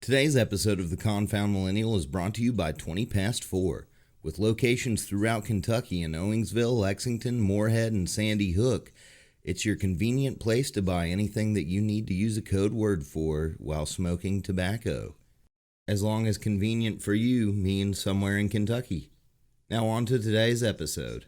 Today's episode of the Confound Millennial is brought to you by 20 Past 4. With locations throughout Kentucky in Owensville, Lexington, Moorhead, and Sandy Hook, it's your convenient place to buy anything that you need to use a code word for while smoking tobacco. As long as convenient for you means somewhere in Kentucky. Now on to today's episode.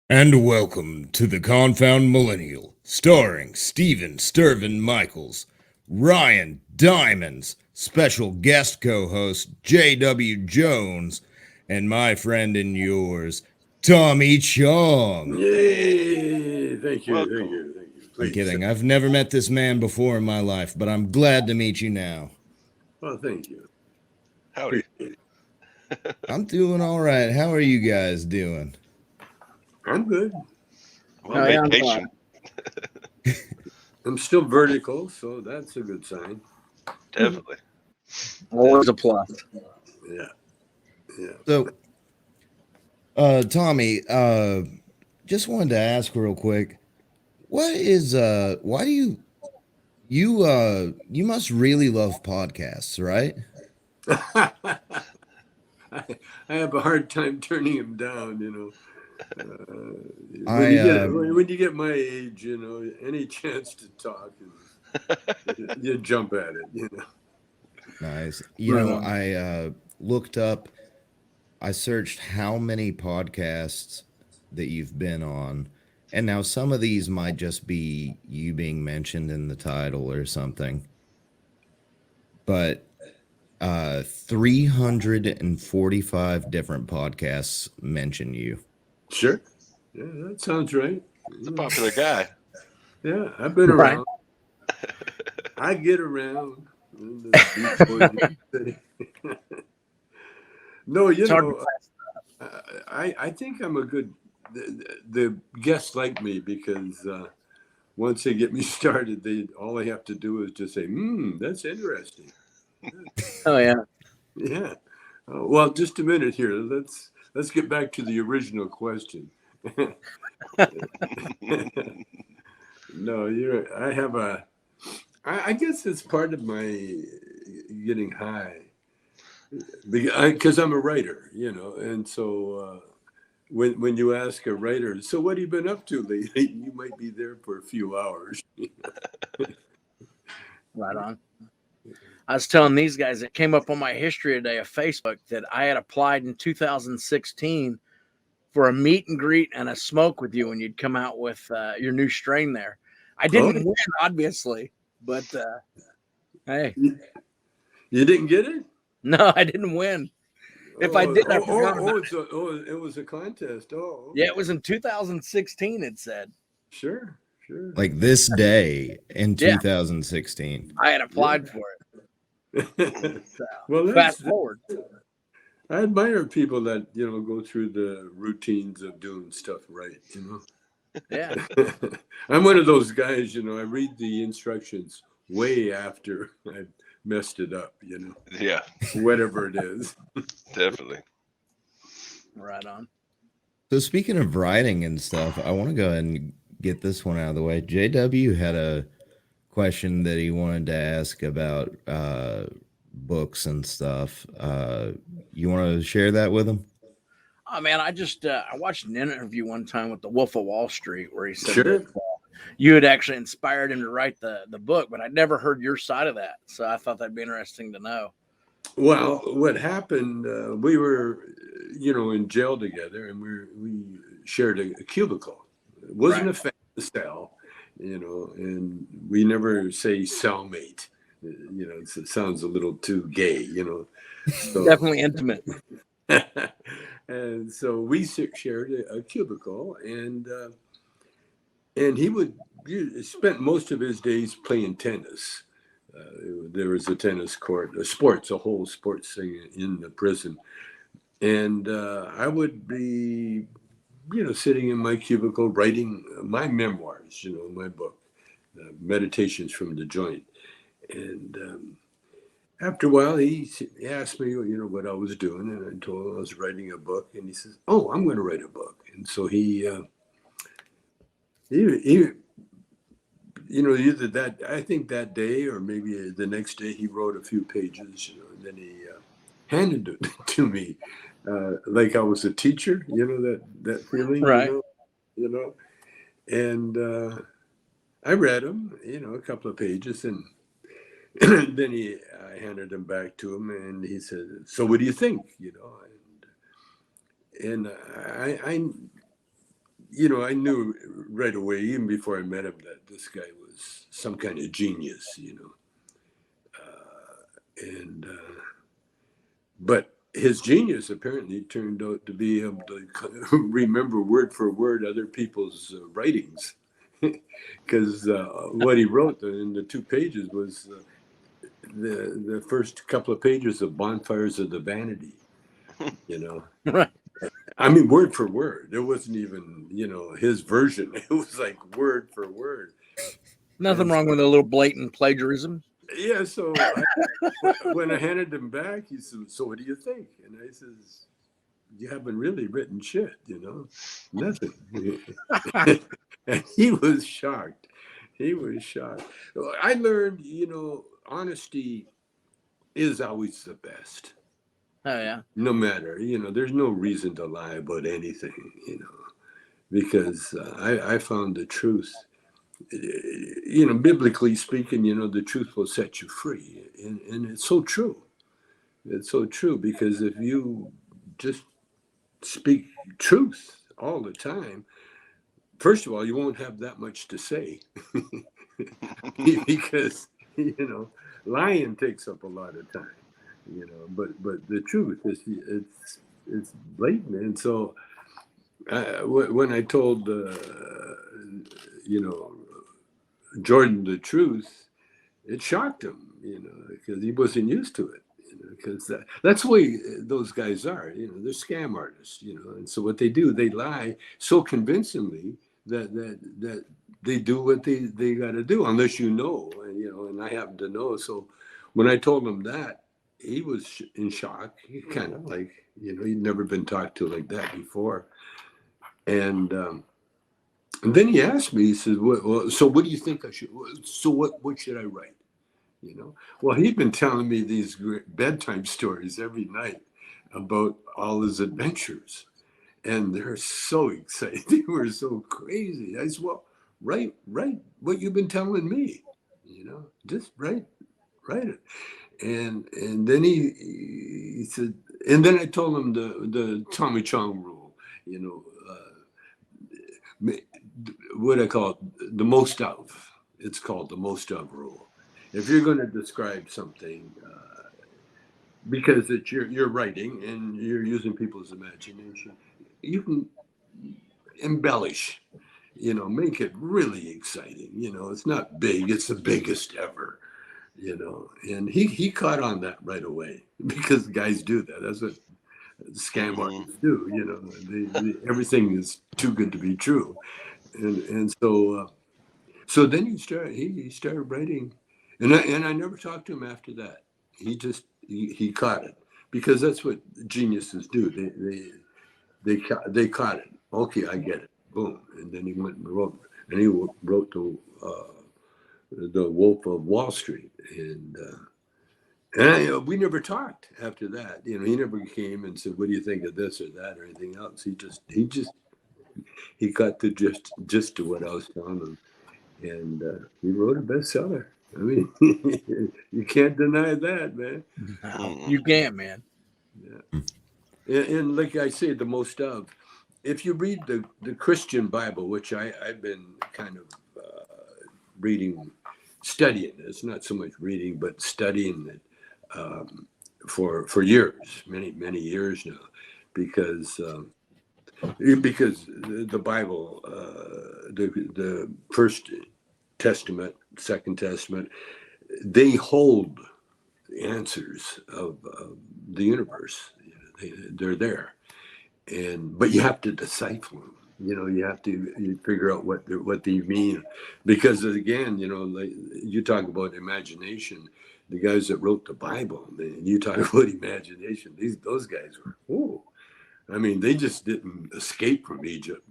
And welcome to the Confound Millennial, starring Steven Stirvin Michaels, Ryan Diamondz, special guest co-host J.W. Jones, and my friend and yours, Tommy Chong. Yay! Thank you, Welcome. thank you, thank you. Please. I'm kidding. I've never met this man before in my life, but I'm glad to meet you now. Well, thank you. Howdy. I'm doing all right. How are you guys doing? I'm good. Well, I'm vacation. I'm still vertical, so that's a good sign. Definitely. Always a plus. Yeah. Yeah. So, Tommy, just wanted to ask real quick, what is, why do you must really love podcasts, right? I have a hard time turning him down, you know. When you get my age, you know, any chance to talk, you jump at it, you know. Nice. You know, I looked up, I searched how many podcasts that you've been on, and now some of these might just be you being mentioned in the title or something, but 345 different podcasts mention you. Sure. Yeah, that sounds right. He's a popular guy. Yeah, I've been around. I get around. No, you know, I think I'm a good. The guests like me because once they get me started, all they have to do is just say, that's interesting." Oh yeah. Yeah. Well, just a minute here. Let's get back to the original question. No, I guess it's part of my getting high because I'm a writer, you know, and so when you ask a writer, so what have you been up to lately? You might be there for a few hours. Right on. I was telling these guys that came up on my history today of Facebook that I had applied in 2016 for a meet and greet and a smoke with you when you'd come out with your new strain there. I didn't win, obviously, but hey. You didn't get it? No, I didn't win. If I did, I forgot it was a contest. Oh, okay. Yeah, it was in 2016, it said. Sure. Like this day in 2016. I had applied for it. So, well, fast forward. I admire people that, you know, go through the routines of doing stuff right, you know. Yeah. I'm one of those guys, you know, I read the instructions way after I messed it up, you know. Yeah. Whatever it is. Definitely. Right on. So speaking of writing and stuff, I want to go ahead and get this one out of the way. JW had a question that he wanted to ask about books and stuff. You want to share that with him? Oh man, I watched an interview one time with the Wolf of Wallstreet where he said Sure. that you had actually inspired him to write the book, but I'd never heard your side of that, so I thought that'd be interesting to know. Well, what happened? We were, you know, in jail together, and we shared a cubicle. It wasn't a family cell, you know, and we never say cellmate. You know, it sounds a little too gay, you know. So, definitely intimate. And so we shared a cubicle, and he spent most of his days playing tennis. There was a tennis court, a whole sports thing in the prison. And I would be, you know, sitting in my cubicle writing my memoirs, you know, my book, Meditations from the Joint. And after a while, he asked me, you know, what I was doing. And I told him I was writing a book. And he says, "Oh, I'm going to write a book." And so he either that, I think that day or maybe the next day, he wrote a few pages, and then he handed it to me, like I was a teacher, that feeling, Right. and I read them, a couple of pages, and then I handed them back to him, and he said, "So what do you think?" And I knew right away, even before I met him, that this guy was some kind of genius, but his genius apparently turned out to be able to remember word for word other people's writings, because what he wrote in the 2 pages was the first couple of pages of Bonfires of the Vanity, Right. I mean, word for word. It wasn't even, his version. It was like word for word. Nothing wrong with a little blatant plagiarism. Yeah. So when I handed him back, he said, "So what do you think?" And I says, "You haven't really written shit, nothing." And he was shocked. He was shocked. I learned, honesty is always the best. Oh yeah. No matter, there's no reason to lie about anything, because I found the truth, biblically speaking, the truth will set you free. And it's so true. It's so true, because if you just speak truth all the time, first of all, you won't have that much to say because, lying takes up a lot of time. But the truth is, it's blatant. And so when I told Jordan the truth, it shocked him, because he wasn't used to it, because that's the way those guys are. They're scam artists, and so what they do, they lie so convincingly that they do what they got to do, unless and I happen to know. So when I told him that, he was in shock. He kind of like, he'd never been talked to like that before. And then he asked me, he said, well, so what do you think I should, so what should I write? Well, he'd been telling me these great bedtime stories every night about all his adventures. And they're so exciting. They were so crazy. I said, well, write what you've been telling me, just write it. And then he said, and then I told him the Tommy Chong rule, what I call it, the most of. It's called the most of rule. If you're going to describe something, because it's you're writing and you're using people's imagination, you can embellish, make it really exciting. It's not big; it's the biggest ever. And he caught on that right away, because guys do that. That's what scam artists do. Everything is too good to be true, and so then he started writing, and I never talked to him after that. He caught it, because that's what geniuses do. They caught it. Okay, I get it. Boom, and then he went and wrote the Wolf of Wallstreet, and we never talked after that. He never came and said, "What do you think of this or that or anything else?" He got the gist of what I was telling him, and he wrote a bestseller. I mean, you can't deny that, man. No, you can't, man. Yeah, and like I say, the most of. If you read the Christian Bible, which I've been kind of reading, studying. It's not so much reading, but studying it for years, many years now, because the Bible, the First Testament, Second Testament, they hold the answers of the universe. They're there, but you have to decipher them. You have to figure out what they mean, because again, like you talk about imagination. The guys that wrote the Bible, man, you talk about imagination. Those guys were, I mean, they just didn't escape from Egypt.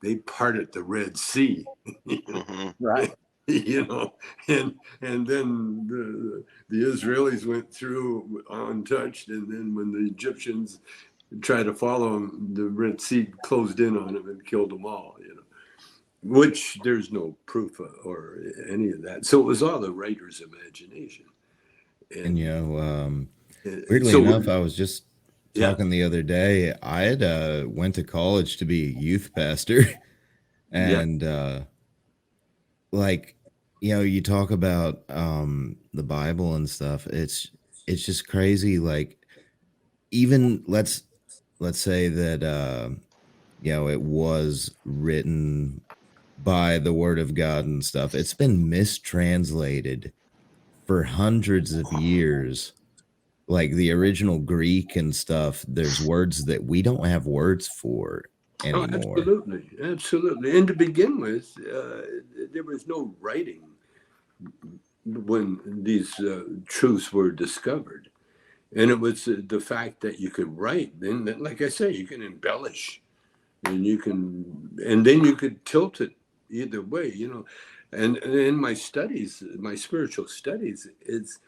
they parted the Red Sea. Right. You know, and then the Israelis went through untouched, and then when the Egyptians tried to follow them, the Red Sea closed in on them and killed them all. You know, which there's no proof of, or any of that. So it was all the writer's imagination. And And weirdly so, enough, I was just yeah, talking the other day. I had went to college to be a youth pastor, yeah, and like, you talk about the Bible and stuff. It's just crazy. Like, even let's say that it was written by the word of God and stuff. It's been mistranslated for hundreds of years. Like the original Greek and stuff, there's words that we don't have words for oh, anymore. absolutely, absolutely. And to begin with, there was no writing when these truths were discovered. And it was the fact that you could write. Then, like I say, you can embellish, and then you could tilt it either way. You know, and in my studies, my spiritual studies, it's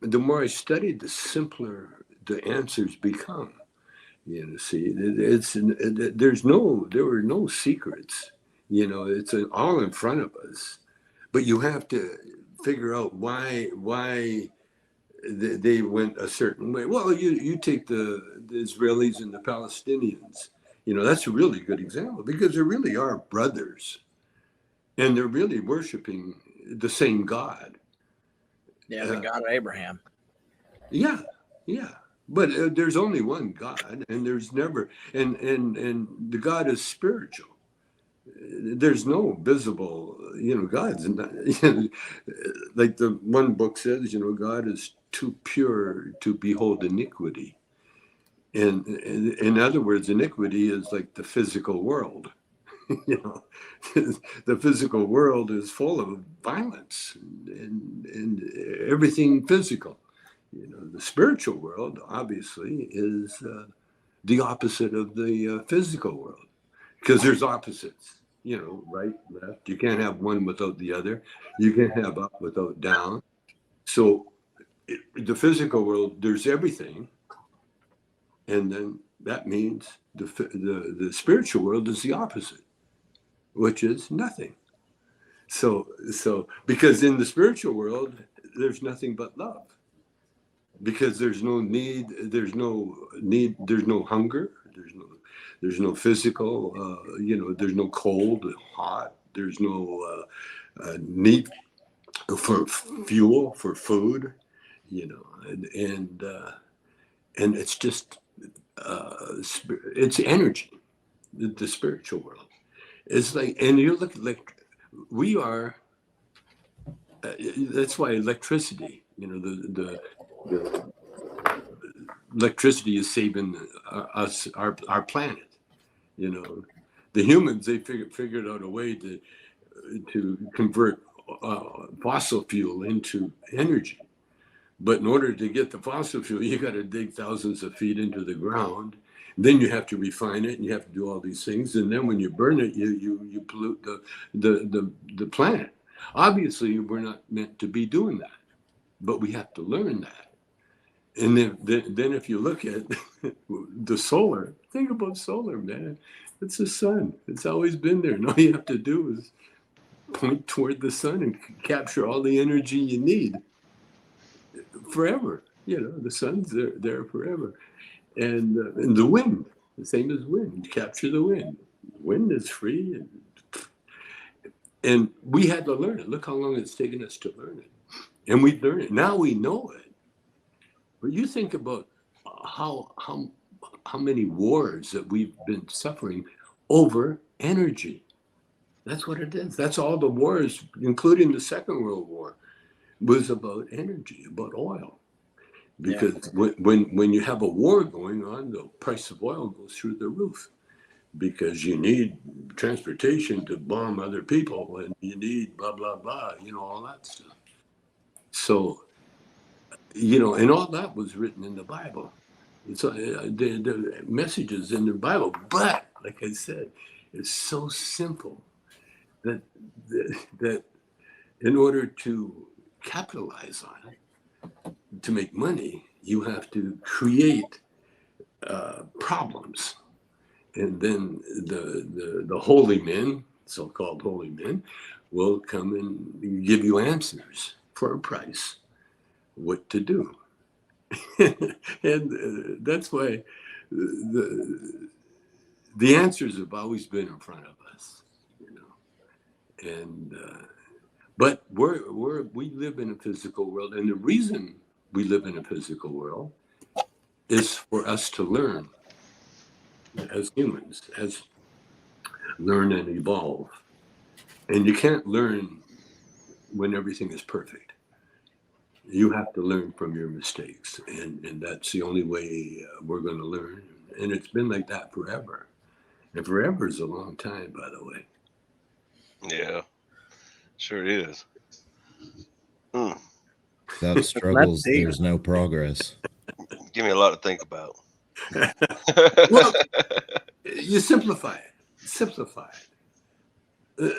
the more I studied, the simpler the answers become. You know, see, there were no secrets. You know, it's all in front of us, but you have to figure out why they went a certain way. Well, you take the Israelis and the Palestinians. You know, that's a really good example because they really are brothers, and they're really worshiping the same God. Yeah, the God of Abraham. Yeah, yeah. But there's only one God, and there's never and the God is spiritual. There's no visible, gods. Not, like the one book says, God is too pure to behold iniquity. And in other words, iniquity is like the physical world. you know, the physical world is full of violence and everything physical. The spiritual world obviously is the opposite of the physical world because there's opposites. Right, left. You can't have one without the other. You can't have up without down. So the physical world, there's everything, and then that means the spiritual world is the opposite, which is nothing. So because in the spiritual world, there's nothing but love. Because there's no need, there's no hunger, there's no physical, there's no cold, hot, there's no need for fuel, for food, and it's just it's energy. The spiritual world, it's like, and you look like we are. That's why electricity, the electricity is saving us, our planet. The humans, they figured out a way to convert fossil fuel into energy. But in order to get the fossil fuel, you got to dig thousands of feet into the ground. Then you have to refine it, and you have to do all these things. And then when you burn it, you pollute the planet. Obviously, we're not meant to be doing that, but we have to learn that. And then if you look at the solar, think about solar, man. It's the sun. It's always been there. And all you have to do is point toward the sun and capture all the energy you need forever. The sun's there forever. And the wind, the same as wind. You capture the wind. Wind is free. And we had to learn it. Look how long it's taken us to learn it. And we've learned it. Now we know it. But you think about how many wars that we've been suffering over energy. That's what it is. That's all the wars, including the Second World War, was about energy, about oil. Because when you have a war going on, the price of oil goes through the roof. Because you need transportation to bomb other people, and you need blah, blah, blah, all that stuff. So, and all that was written in the Bible. It's the messages in the Bible. But, like I said, is so simple that that in order to capitalize on it, to make money, you have to create problems, and then the holy men, so-called holy men, will come and give you answers for a price, what to do. And that's why the answers have always been in front of us, you know. And but we live in a physical world, and the reason we live in a physical world is for us to learn as humans, as learn and evolve. And you can't learn when everything is perfect. You have to learn from your mistakes, and that's the only way we're going to learn. And it's been like that forever. And forever is a long time, by the way. Yeah, sure is. Mm. Without struggles, deep. there's no progress. Give me a lot to think about. Well, you simplify it. Simplify it.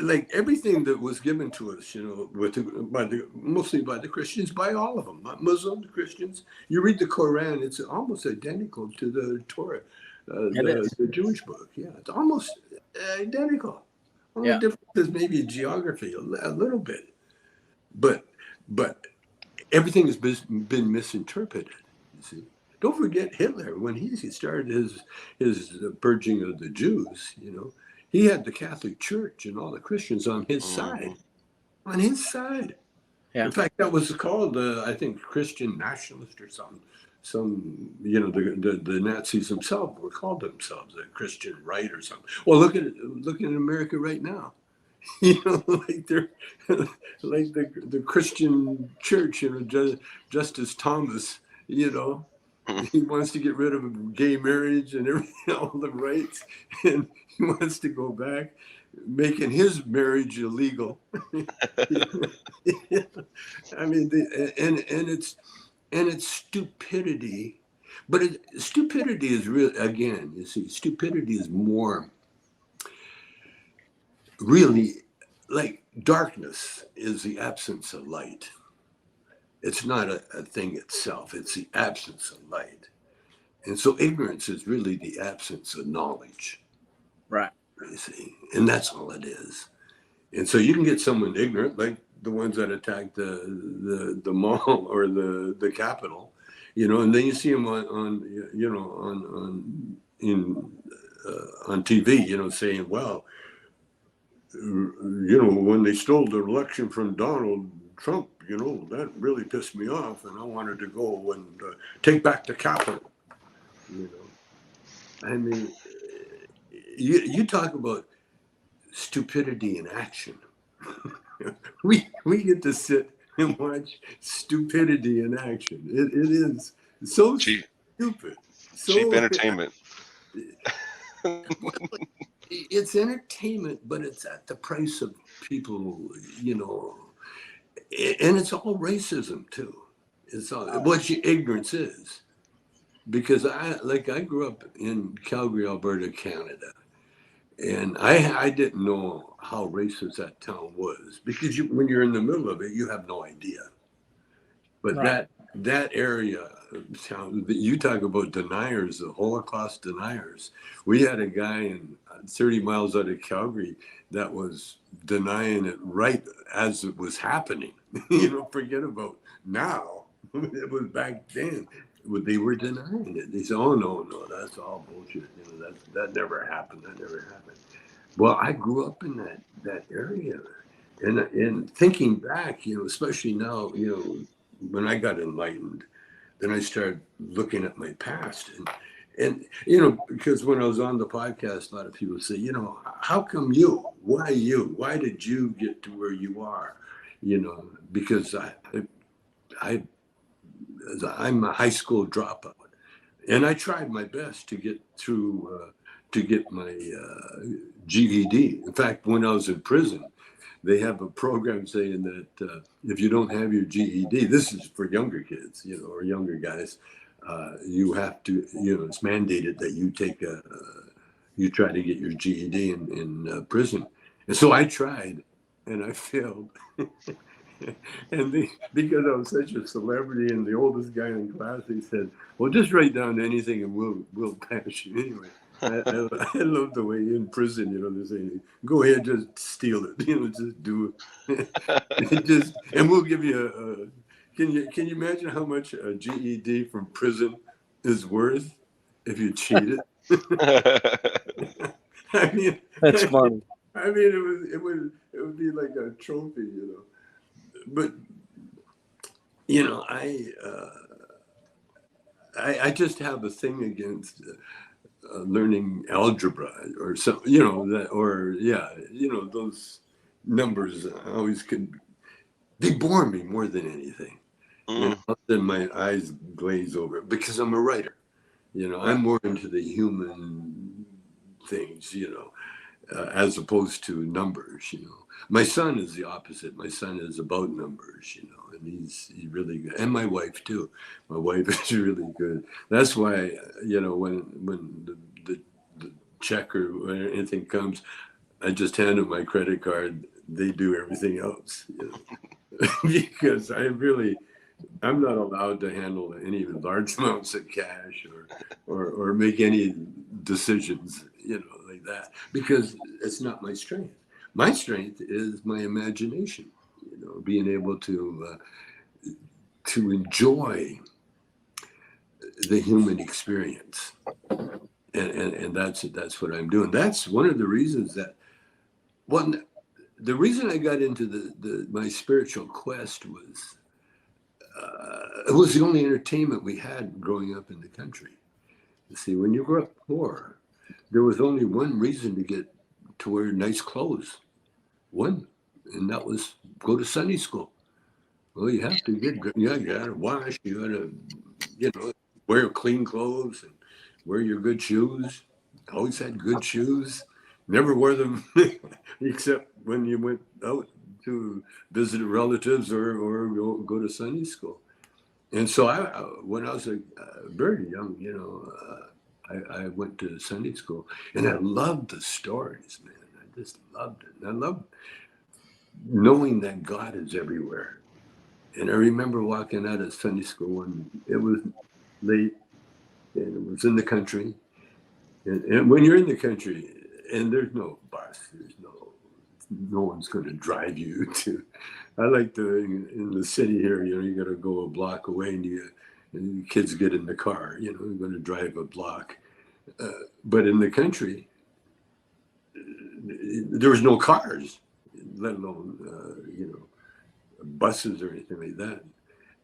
Like everything that was given to us, you know, mostly by the Christians, by all of them, Muslims, Christians. You read the Quran; it's almost identical to the Torah, the Jewish book. Yeah, it's almost identical. Only difference is maybe geography a little bit, but everything has been misinterpreted. You see. Don't forget Hitler when he started his purging of the Jews. You know, he had the Catholic Church and all the Christians on his side. On his side. Yeah. In fact, that was called, I think, Christian nationalist or something. Some, you know, the Nazis themselves were called themselves a Christian right or something. Well, look at America right now. You know, like they're like the Christian church, you know, Justice Thomas, you know. He wants to get rid of gay marriage and everything, all the rights, and he wants to go back, making his marriage illegal. I mean, it's stupidity, but stupidity is real. Again, you see, stupidity is more really like darkness is the absence of light. It's not a thing itself. It's the absence of light. And so ignorance is really the absence of knowledge. Right. You see, and that's all it is. And so you can get someone ignorant, like the ones that attacked the mall or the Capitol, you know, and then you see them on TV, you know, saying, well, you know, when they stole the election from Donald Trump, you know, that really pissed me off, and I wanted to go and take back the Capitol. You know, I mean, you talk about stupidity in action. we get to sit and watch stupidity in action. It is so stupid. So cheap entertainment. It's entertainment, but it's at the price of people, you know. And it's all racism too. It's all what ignorance is, because I grew up in Calgary, Alberta, Canada, and I didn't know how racist that town was, because when you're in the middle of it, you have no idea. But right. that area town, you talk about deniers, the Holocaust deniers. We had a guy in 30 miles out of Calgary that was denying it right as it was happening. You know, forget about now. It was back then. They were denying it. They said, "Oh no, that's all bullshit. You know, that never happened. That never happened." Well, I grew up in that area, and thinking back, you know, especially now, you know, when I got enlightened, then I started looking at my past, and you know, because when I was on the podcast, a lot of people say, you know, how come you? Why you? Why did you get to where you are? You know, because I'm a high school dropout, and I tried my best to get through to get my GED. In fact, when I was in prison, they have a program saying that if you don't have your GED, this is for younger kids, you know, or younger guys, you have to, you know, it's mandated that you take you try to get your GED in prison. And so I tried, and I failed. And because I was such a celebrity and the oldest guy in class, he said, "Well, just write down anything and we'll pass you anyway." I love the way in prison, they say, "Go ahead, just steal it, just do it." And we'll give you can you imagine how much a GED from prison is worth if you cheat it? I mean, That's funny. I mean, it would be like a trophy, But I just have a thing against learning algebra or something, those numbers always they bore me more than anything. Then my eyes glaze over because I'm a writer. I'm more into the human things, as opposed to numbers, My son is the opposite. My son is about numbers, and he's really good. And my wife too. My wife is really good. That's why, when the check or anything comes, I just hand them my credit card. They do everything else, because I'm not allowed to handle any large amounts of cash or make any decisions, like that, because it's not my strength. My strength is my imagination, being able to enjoy the human experience, and that's what I'm doing. That's one of the reasons the reason I got into my spiritual quest was. It was the only entertainment we had growing up in the country. You see, when you grew up poor, there was only one reason to wear nice clothes. One, and that was go to Sunday school. Well, you have to you got to wash, you got to, wear clean clothes and wear your good shoes. Always had good shoes. Never wore them except when you went out to visit relatives or go to Sunday school. And so when I was very young, I went to Sunday school, and I loved the stories, man. I just loved it. And I loved knowing that God is everywhere. And I remember walking out of Sunday school, and it was late, and it was in the country. And when you're in the country, and there's no bus, no one's going to drive you to. I like in the city here, you got to go a block away, and kids get in the car, you're going to drive a block. But in the country, there was no cars, let alone, buses or anything like that.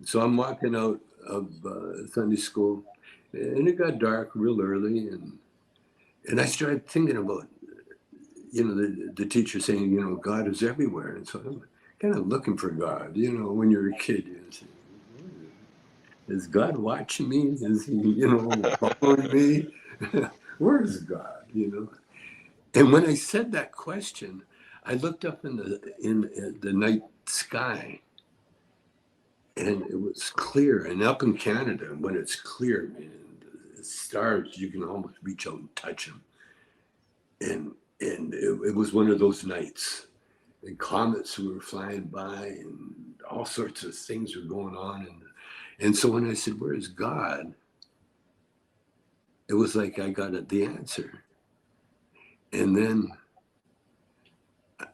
So I'm walking out of Sunday school, and it got dark real early, and I started thinking about, the teacher saying, God is everywhere. And so I'm kind of looking for God, when you're a kid, say, is God watching me? Is he, following me? Where is God, And when I said that question, I looked up in the night sky, and it was clear. And up in Canada, when it's clear, man, the stars, you can almost reach out and touch them. And it was one of those nights, and comets were flying by, and all sorts of things were going on. And so when I said, where is God? It was like I got the answer. And then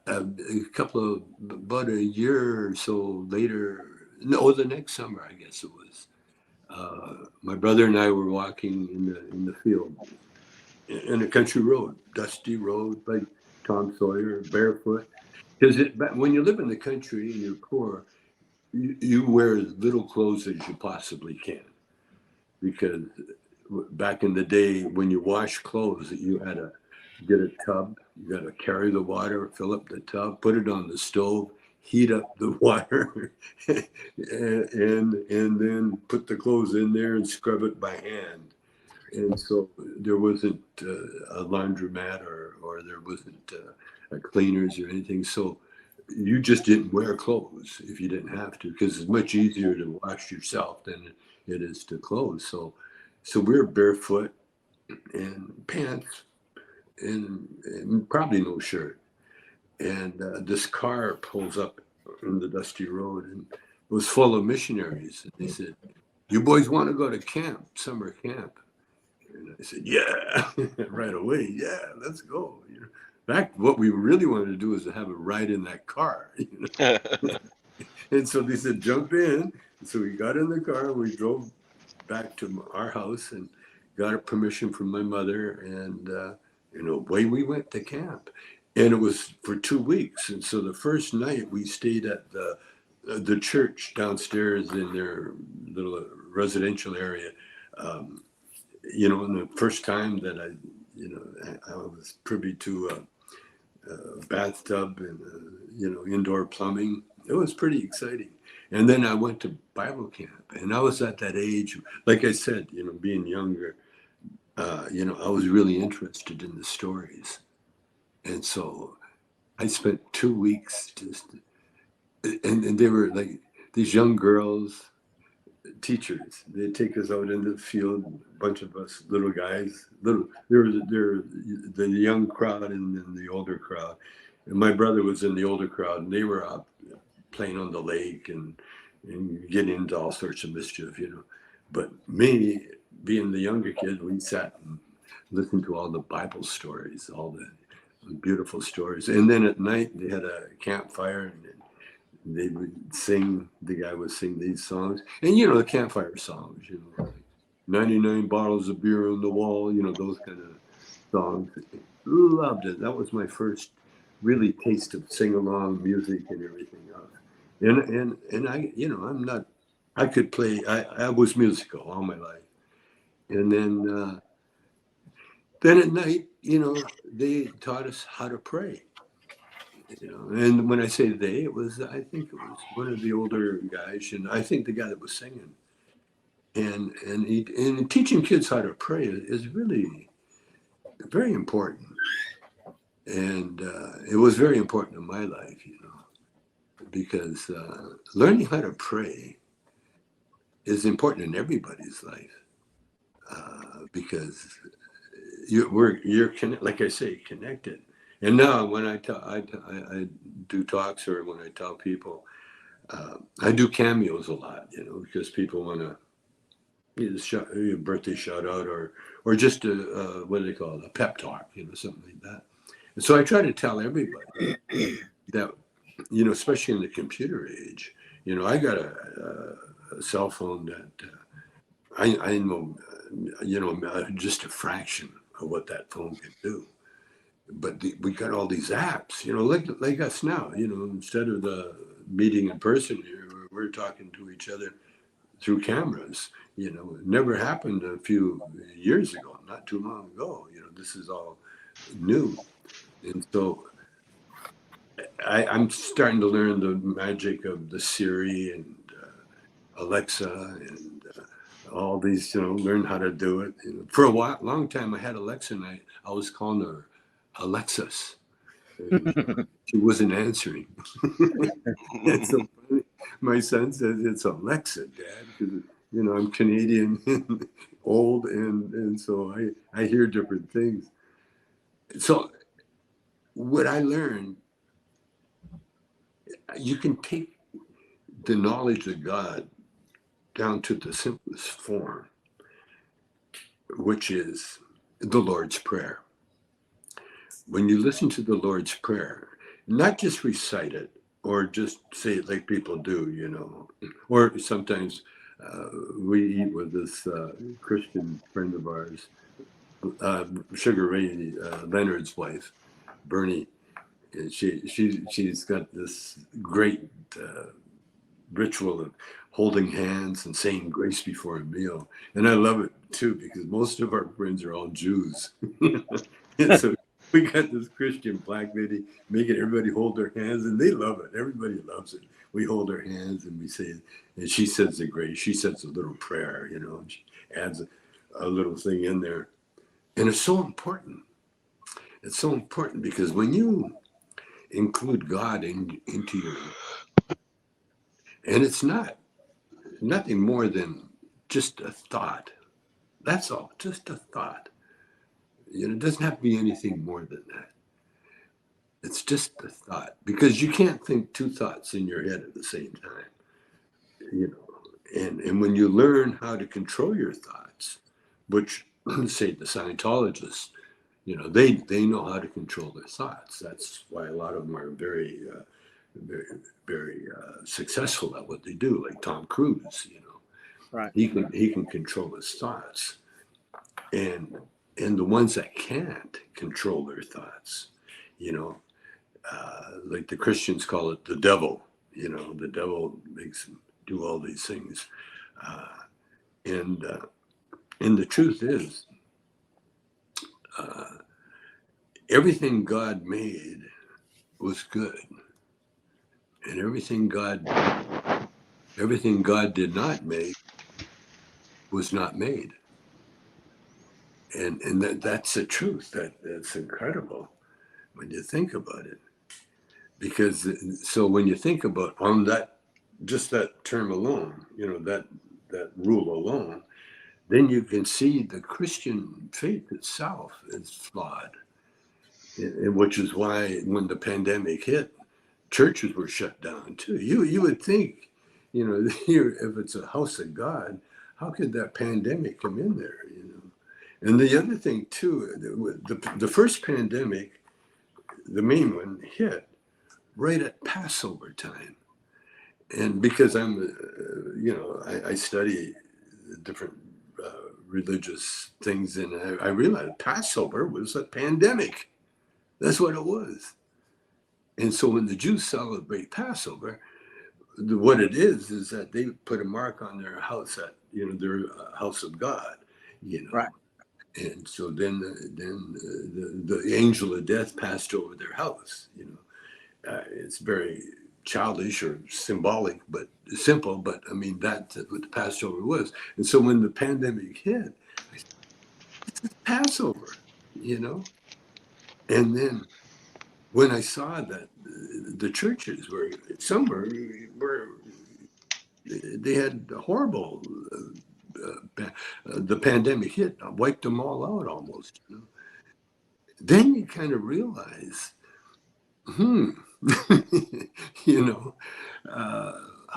about a year or so later, the next summer, I guess it was, my brother and I were walking in the field, in a country road, dusty road, like Tom Sawyer, barefoot. Because when you live in the country and you're poor, you wear as little clothes as you possibly can. Because back in the day, when you wash clothes, you had to get a tub, you got to carry the water, fill up the tub, put it on the stove, heat up the water, and then put the clothes in there and scrub it by hand. And so there wasn't a laundromat or there wasn't cleaners or anything. So you just didn't wear clothes if you didn't have to, because it's much easier to wash yourself than it is to clothes. So we're barefoot and pants and probably no shirt. And this car pulls up on the dusty road, and it was full of missionaries. And they said, "You boys want to go to camp, summer camp?" And I said, "Yeah," right away. "Yeah, let's go." You know, in fact, what we really wanted to do is to have a ride in that car. You know? And so they said, "Jump in." And so we got in the car and we drove back to our house and got a permission from my mother, and away we went to camp. And it was for 2 weeks. And so the first night we stayed at the church downstairs in their little residential area. And the first time that I was privy to a bathtub and indoor plumbing. It was pretty exciting. And then I went to Bible camp, and I was at that age, like I said, being younger, I was really interested in the stories. And so I spent 2 weeks and they were like these young girls, teachers. They'd take us out into the field, a bunch of us little guys, they're the young crowd and then the older crowd. And my brother was in the older crowd, and they were out playing on the lake and getting into all sorts of mischief, But me, being the younger kid, we sat and listened to all the Bible stories, all the beautiful stories. And then at night they had a campfire, and they would sing, the guy would sing these songs. And the campfire songs, like 99 bottles of beer on the wall, those kind of songs. Loved it. That was my first really taste of sing-along music and everything else. And I could play, I was musical all my life. And then at night, they taught us how to pray. And when I say they, I think it was one of the older guys, and I think the guy that was singing. And teaching kids how to pray is really very important. And it was very important in my life, because learning how to pray is important in everybody's life, because you're like I say, connected. And now when I do talks, or when I tell people, I do cameos a lot, because people want to either birthday shout out or just what do they call it, a pep talk, something like that. And so I try to tell everybody that, especially in the computer age, I got a cell phone that I know, just a fraction of what that phone can do. But we got all these apps, like us now, instead of the meeting in person here, we're talking to each other through cameras. It never happened a few years ago, not too long ago. This is all new. And so I'm starting to learn the magic of the Siri and Alexa and all these, learn how to do it. For a long time, I had Alexa, and I was calling her Alexis. And she wasn't answering. And so my son says, "It's Alexa, Dad," because I'm Canadian and old, and so I hear different things. So what I learned, you can take the knowledge of God down to the simplest form, which is the Lord's Prayer. When you listen to the Lord's Prayer, not just recite it or just say it like people do, or sometimes we eat with this Christian friend of ours, Sugar Ray Leonard's wife, Bernie. And she's got this great ritual of holding hands and saying grace before a meal. And I love it too, because most of our friends are all Jews. And so we got this Christian black lady making everybody hold their hands, and they love it. Everybody loves it. We hold our hands and we say it, and she says the grace. She says a little prayer, and she adds a little thing in there. And it's so important. It's so important because when you include God into your, and it's nothing more than just a thought. That's all, just a thought. It doesn't have to be anything more than that. It's just the thought, because you can't think two thoughts in your head at the same time. And when you learn how to control your thoughts, which say the Scientologists, they know how to control their thoughts. That's why a lot of them are very, very successful at what they do. Like Tom Cruise, Right. he can control his thoughts, and the ones that can't control their thoughts, like the Christians call it the devil. The devil makes them do all these things, and the truth is, everything God made was good, and everything God did not make was not made. And that's the truth. That's incredible when you think about it. Because so when you think about on that, just that term alone, that rule alone, then you can see the Christian faith itself is flawed. Which is why when the pandemic hit, churches were shut down too. You would think, here, if it's a house of God, how could that pandemic come in there? And the other thing too, the first pandemic, the main one, hit right at Passover time. And because I'm, I study different religious things, and I realized Passover was a pandemic. That's what it was. And so when the Jews celebrate Passover, what it is that they put a mark on their house their house of God, Right. And so then the angel of death passed over their house. It's very childish or symbolic, but simple. But I mean, that's what the Passover was. And so when the pandemic hit, it's Passover, and then when I saw that the churches were they had horrible. The pandemic hit, wiped them all out almost. Then you kind of realize,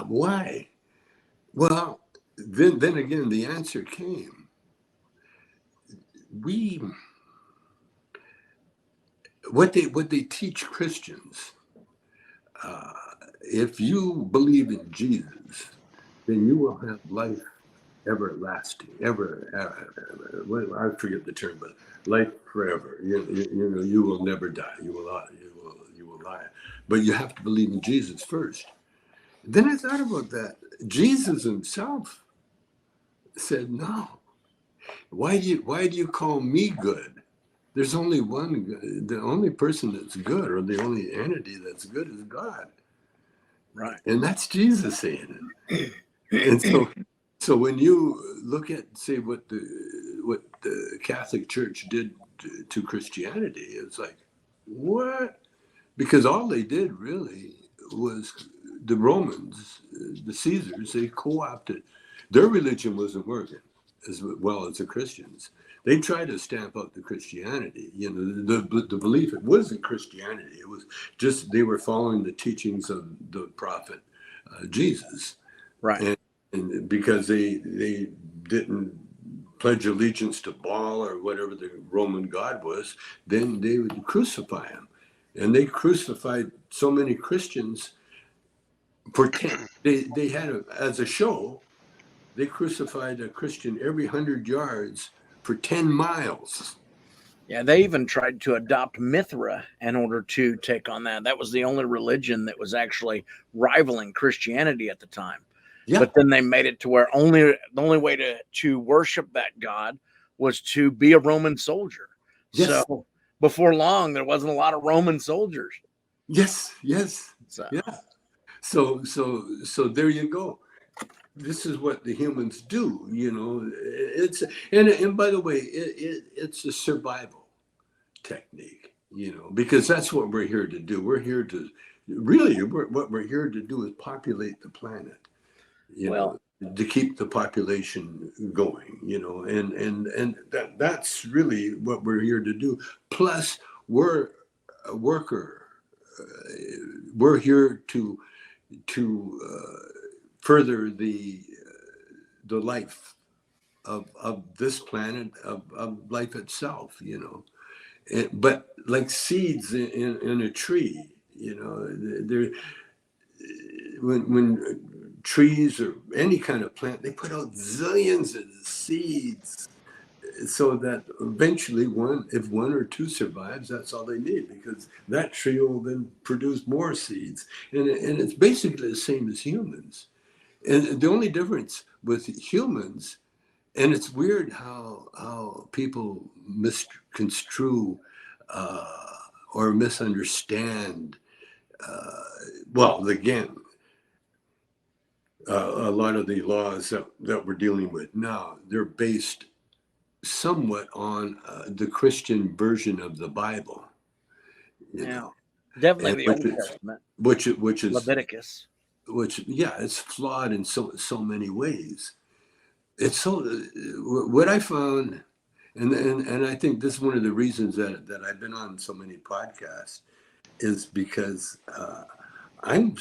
why? Well, then again, the answer came. What they teach Christians, if you believe in Jesus, then you will have life everlasting, I forget the term, but life forever. You will never die. You will lie, but you have to believe in Jesus first. Then I thought about that. Jesus himself said, "No. Why do you call me good? There's only one good. The only person that's good, or the only entity that's good, is God." Right. And that's Jesus saying it. And so when you look at, say, what the Catholic Church did to Christianity, it's like, what? Because all they did really was the Romans, the Caesars, they co-opted. Their religion wasn't working as well as the Christians. They tried to stamp out the Christianity. The belief, it wasn't Christianity. It was just they were following the teachings of the prophet Jesus. Right. And because they didn't pledge allegiance to Baal or whatever the Roman god was, then they would crucify him. And they crucified so many Christians for 10. They had as a show, they crucified a Christian every 100 yards for 10 miles. Yeah, they even tried to adopt Mithra in order to take on that. That was the only religion that was actually rivaling Christianity at the time. Yeah. But then they made it to where the only way to worship that god was to be a Roman soldier. Yes. So before long, there wasn't a lot of Roman soldiers. Yes. So. Yeah. So there you go. This is what the humans do, It's and by the way, it's a survival technique, because that's what we're here to do. We're here to what we're here to do is populate the planet. to keep the population going, and that's really what we're here to do. Plus, we're a worker. We're here to further the life of this planet, of life itself, but like seeds in a tree, there, when trees or any kind of plant, they put out zillions of seeds, so that eventually if one or two survives, that's all they need, because that tree will then produce more seeds. And it's basically the same as humans. And the only difference with humans, and it's weird how people misconstrue or misunderstand. Well, again, a lot of the laws that we're dealing with now, they're based somewhat on the Christian version of the Bible. Definitely the Old Testament, which is Leviticus. It's flawed in so many ways. It's so what I found, and I think this is one of the reasons that I've been on so many podcasts, is because I'm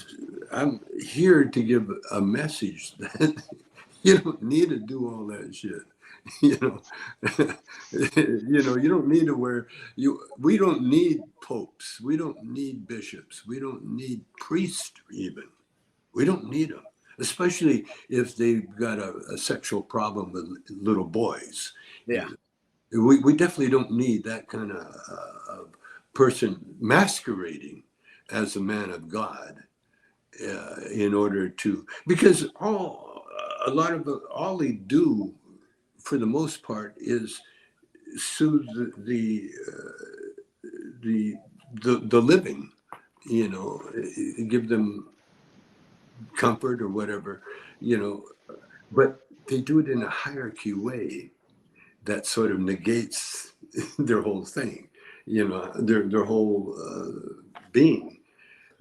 here to give a message that you don't need to do all that shit. You don't need to we don't need popes. We don't need bishops. We don't need priests even. We don't need them, especially if they've got a sexual problem with little boys. Yeah. We definitely don't need that kind of person masquerading as a man of God in order to, because all they do, for the most part, is soothe the living, give them comfort or whatever, but they do it in a hierarchy way that sort of negates their whole thing, their whole being.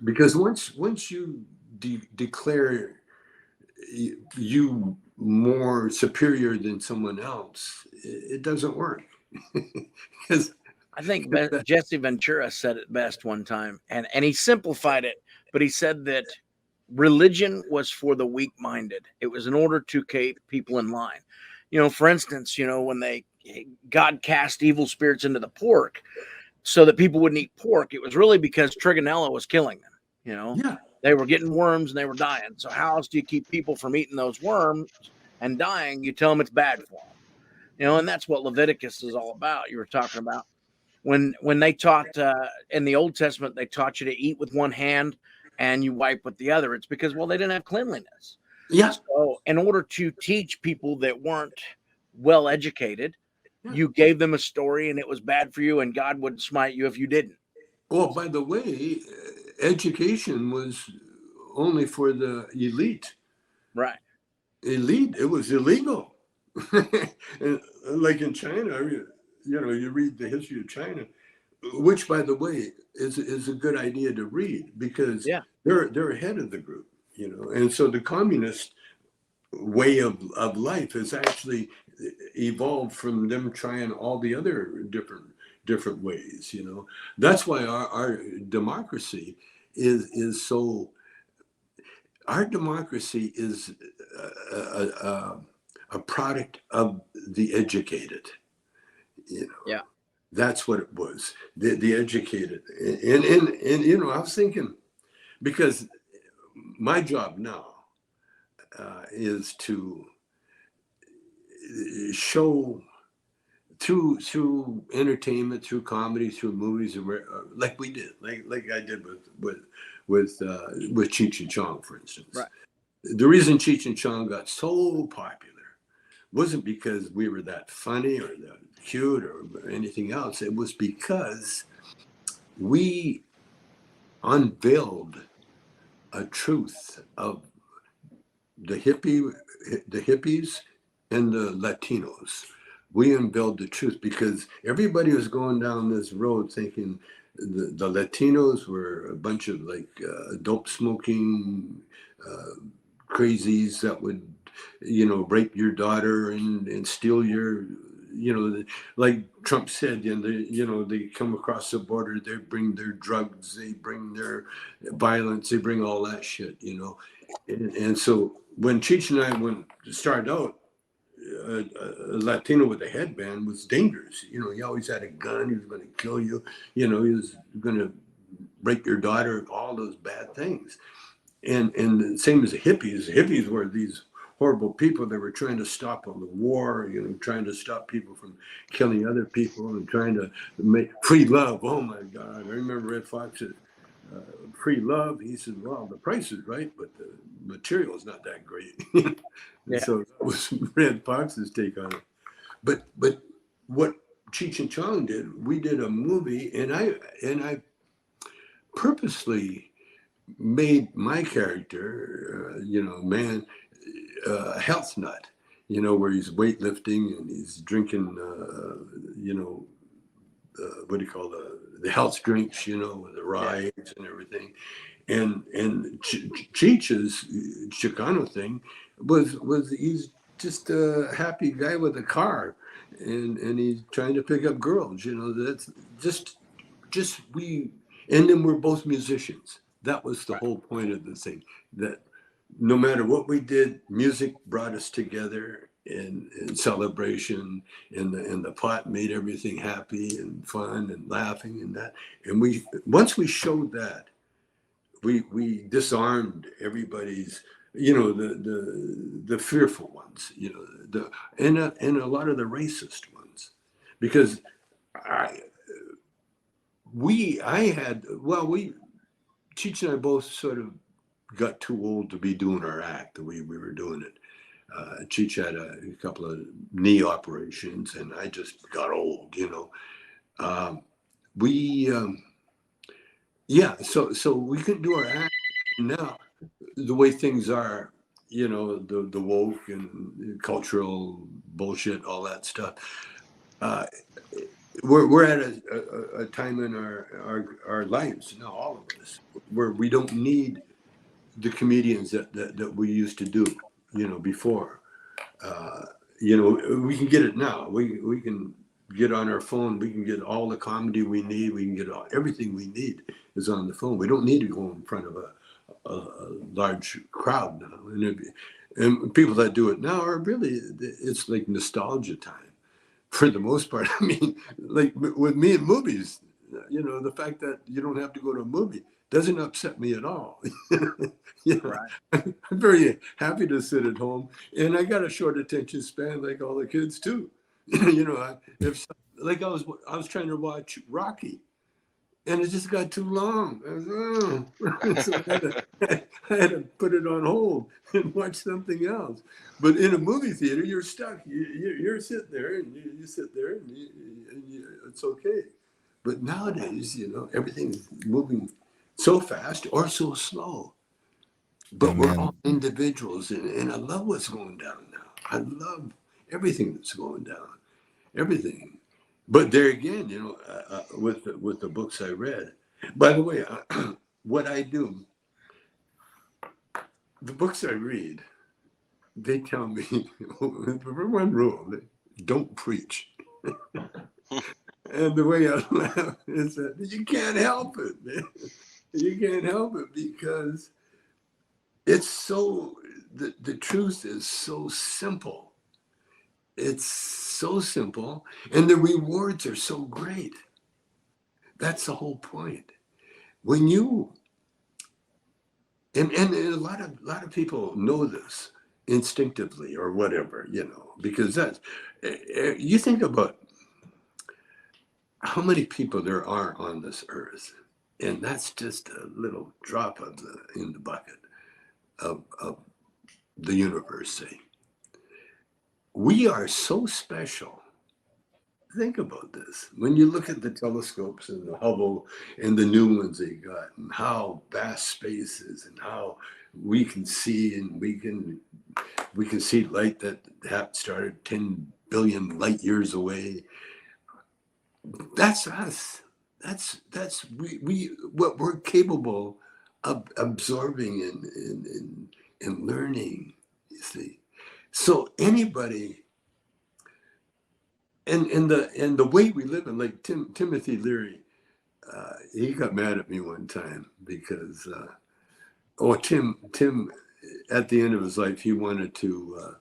Because once you declare you more superior than someone else, it doesn't work. I think Jesse Ventura said it best one time, and he simplified it, but he said that religion was for the weak-minded. It was in order to keep people in line. For instance, when God cast evil spirits into the pork so that people wouldn't eat pork, it was really because Trigonella was killing them. Yeah. They were getting worms and they were dying. So how else do you keep people from eating those worms and dying? You tell them it's bad for them. And that's what Leviticus is all about. You were talking about when they taught in the Old Testament, they taught you to eat with one hand and you wipe with the other. It's because, well, they didn't have cleanliness. Yeah. So in order to teach people that weren't well educated, you gave them a story and it was bad for you, and God would smite you if you didn't. Oh, by the way, education was only for the elite. Right. Elite, it was illegal. And like in China, you read the history of China, which, by the way, is a good idea to read, because they're ahead of the group, and so the communist way of life has actually evolved from them trying all the other different ways. That's why our democracy is so. Our democracy is a product of the educated. Yeah. That's what it was. The educated, and I was thinking, because my job now is to show through entertainment, through comedy, through movies, like we did, like I did with Cheech and Chong, for instance. Right. The reason Cheech and Chong got so popular wasn't because we were that funny or that cute or anything else. It was because we unveiled a truth of the hippies and the Latinos. We unveiled the truth, because everybody was going down this road thinking the Latinos were a bunch of dope smoking crazies that would rape your daughter and steal your, like Trump said, they come across the border, they bring their drugs, they bring their violence, they bring all that shit, and so when Cheech and I started out, a Latino with a headband was dangerous. He always had a gun. He was going to kill you. He was going to rape your daughter. All those bad things. And the same as the hippies. The hippies were these horrible people that were trying to stop all the war. Trying to stop people from killing other people and trying to make free love. Oh my God! I remember Red Fox said, free love. He said, well, the price is right, but the material is not that great. Yeah. So that was Red Fox's take on it. But what Cheech and Chong did, we did a movie, and I purposely made my character, a health nut, where he's weightlifting and he's drinking, what do you call the health drinks, with the rye and everything. And Cheech's Chicano thing was he's just a happy guy with a car, and he's trying to pick up girls. That's just we. And then we're both musicians. That was the whole point of the thing. That no matter what we did, music brought us together in celebration, and the pot made everything happy and fun and laughing and that. And once we showed that, we disarmed everybody's, the fearful ones, and a lot of the racist ones, because Cheech and I both sort of got too old to be doing our act the way we were doing it. Cheech had a couple of knee operations, and I just got old, so we couldn't do our act. Now, the way things are, the woke and cultural bullshit, all that stuff. We're at a time in our lives now, all of us, where we don't need the comedians that we used to do, before. We can get it now. We can get on our phone. We can get all the comedy we need. We can get everything we need is on the phone. We don't need to go in front of a large crowd now. And people that do it now are really, it's like nostalgia time. For the most part, I mean, like with me in movies, the fact that you don't have to go to a movie doesn't upset me at all. Right. I'm very happy to sit at home, and I got a short attention span like all the kids too. I was trying to watch Rocky, and it just got too long. So I had to put it on hold and watch something else. But in a movie theater, you're stuck. You're sitting there, and you sit there, and it's okay. But nowadays, everything is moving so fast or so slow. But we're all individuals, and I love what's going down now. I love everything that's going down, everything. But there again, with the books I read. By the way, what I do, the books I read, they tell me one rule: don't preach. And the way I laugh is that you can't help it, man. You can't help it because it's so, the truth is so simple. It's so simple, and the rewards are so great. That's the whole point. When you, and a lot of people know this instinctively or whatever, because that's, you think about how many people there are on this earth, and that's just a little drop in the bucket of the universe, say. We are so special. Think about this. When you look at the telescopes and the Hubble and the new ones they got, and how vast space is, and how we can see, and we can see light that started 10 billion light years away. That's us. That's we what we're capable of absorbing and learning. You see. So anybody, and the way we live in, like Timothy Leary, he got mad at me one time because Tim at the end of his life, he wanted to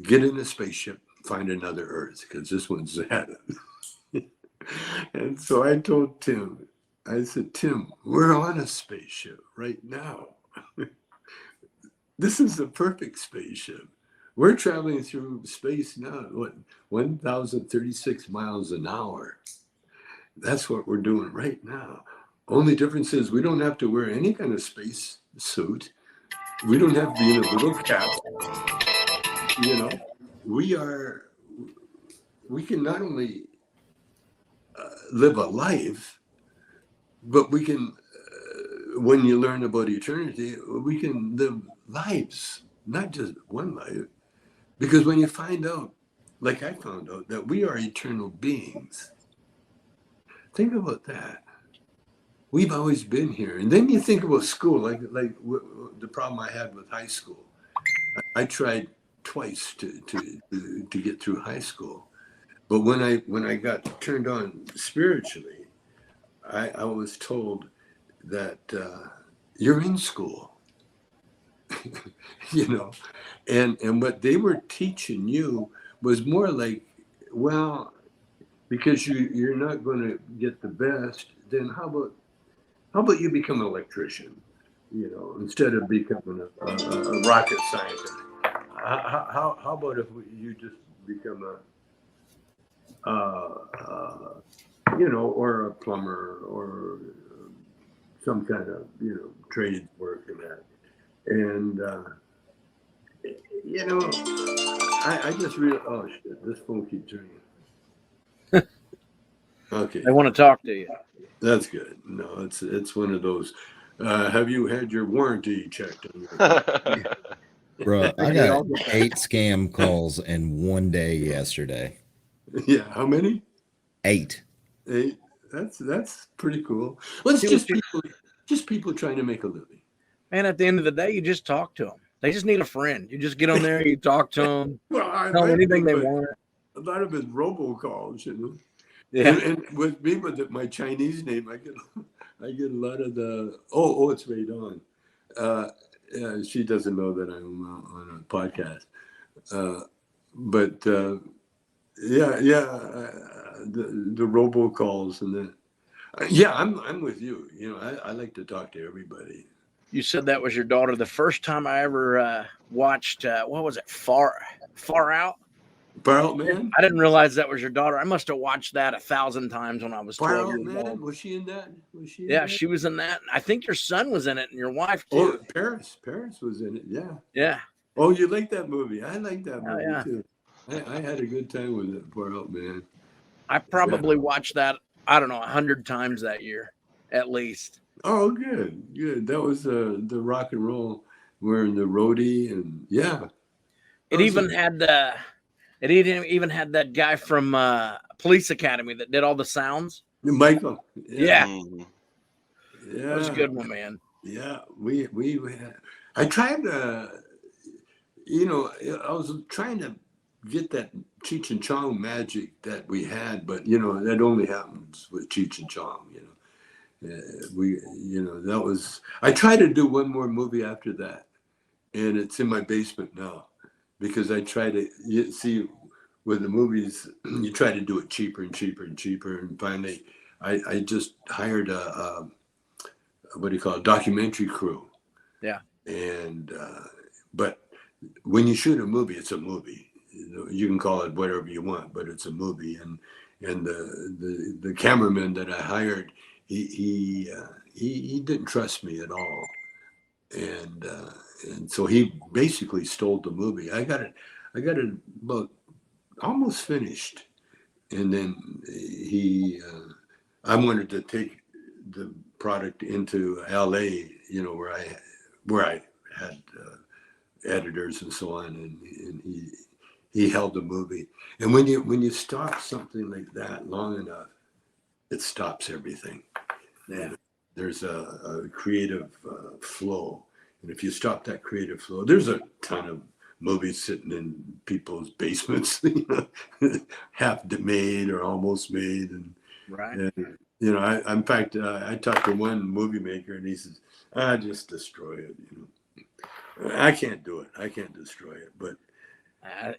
get in a spaceship, find another Earth, because this one's had it. And so I told Tim, I said, Tim, we're on a spaceship right now. This is the perfect spaceship. We're traveling through space now, 1,036 miles an hour. That's what we're doing right now. Only difference is we don't have to wear any kind of space suit. We don't have to be in a little cap. You know, we can not only live a life, but we can, when you learn about eternity, we can live lives, not just one life. Because when you find out, like I found out, that we are eternal beings, think about that. We've always been here. And then you think about school, like the problem I had with high school. I tried twice to get through high school. But when I got turned on spiritually, I was told that you're in school. You know, and what they were teaching you was more like, well, because you're not going to get the best, then how about you become an electrician, you know, instead of becoming a rocket scientist? How about if you just become you know, or a plumber or some kind of, you know, trade work and that. And, you know, I just realized, oh shit, this phone keeps ringing. Okay. They want to talk to you. That's good. No, it's one of those. Have you had your warranty checked? Bro, I got 8 scam calls in one day yesterday. Yeah, how many? 8. 8. That's pretty cool. Well, it's just people trying to make a living. And at the end of the day, you just talk to them. They just need a friend. You just get on there, you talk to them, Well, tell them anything they want. A lot of it's robocalls, you know. Yeah. And with me, with my Chinese name, I get a lot of the it's Ray Dawn. She doesn't know that I'm on a podcast, but the robocalls and that. Yeah, I'm with you. You know, I like to talk to everybody. You said that was your daughter. The first time I ever watched, what was it? Far Out. Far Out Man? I didn't realize that was your daughter. I must have watched that 1,000 times when I was 12 years old. Was she in that? Yeah, she was in that. I think your son was in it and your wife too. Oh, Paris was in it. Yeah. Yeah. Oh, you like that movie? I like that movie too. I had a good time with it. Far Out Man. I probably watched that, I don't know, 100 times that year, at least. Oh, good. That was the rock and roll wearing the roadie, and yeah. It even had that guy from Police Academy that did all the sounds. Michael. Yeah. Yeah. That was a good one, man. Yeah, we I tried to, you know, I was trying to get that Cheech and Chong magic that we had, but you know, that only happens with Cheech and Chong, you know. That was, I tried to do one more movie after that, and it's in my basement now, because I try to see with the movies, you try to do it cheaper and cheaper and cheaper, and finally I just hired a documentary crew. Yeah. And but when you shoot a movie, it's a movie. You can call it whatever you want, but it's a movie. And the cameraman that I hired, he didn't trust me at all, and so he basically stole the movie. I got it about almost finished, and then I wanted to take the product into LA, you know, where I had editors and so on, and he held the movie. And when you stop something like that long enough, it stops everything. And there's a creative flow. And if you stop that creative flow, there's a ton of movies sitting in people's basements, you know, half made or almost made, and Right. you know, in fact, I talked to one movie maker, and he says, "I just destroy it." You know, I can't do it. I can't destroy it. But